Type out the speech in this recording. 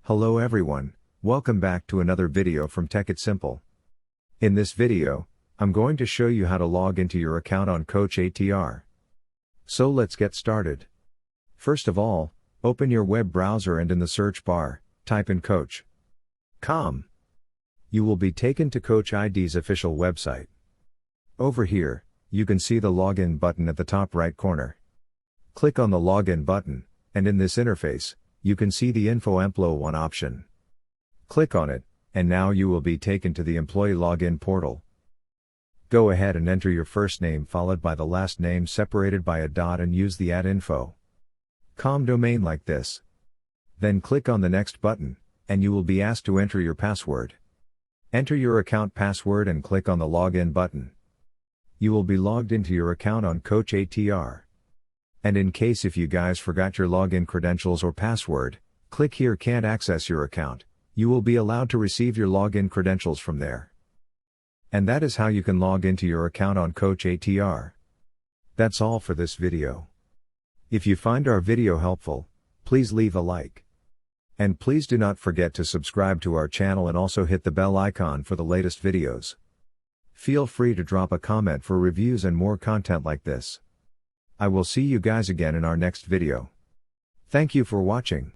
Hello everyone, welcome back to another video from Tech It Simple. In this video, I'm going to show you how to log into your account on Koach HR. So let's get started. First of all, open your web browser and in the search bar, type in Koach.com. You will be taken to Koach ID's official website. Over here, you can see the login button at the top right corner. Click on the login button, and in this interface, you can see the Info Emplo 1 option. Click on it, and now you will be taken to the employee login portal. Go ahead and enter your first name followed by the last name separated by a dot and use the @info.com domain like this. Then click on the next button, and you will be asked to enter your password. Enter your account password and click on the login button. You will be logged into your account on Koach HR. And in case if you guys forgot your login credentials or password, click here Can't access your account. You will be allowed to receive your login credentials from there. And that is how you can log into your account on Koach HR. That's all for this video. If you find our video helpful, please leave a like. And please do not forget to subscribe to our channel and also hit the bell icon for the latest videos. Feel free to drop a comment for reviews and more content like this. I will see you guys again in our next video. Thank you for watching.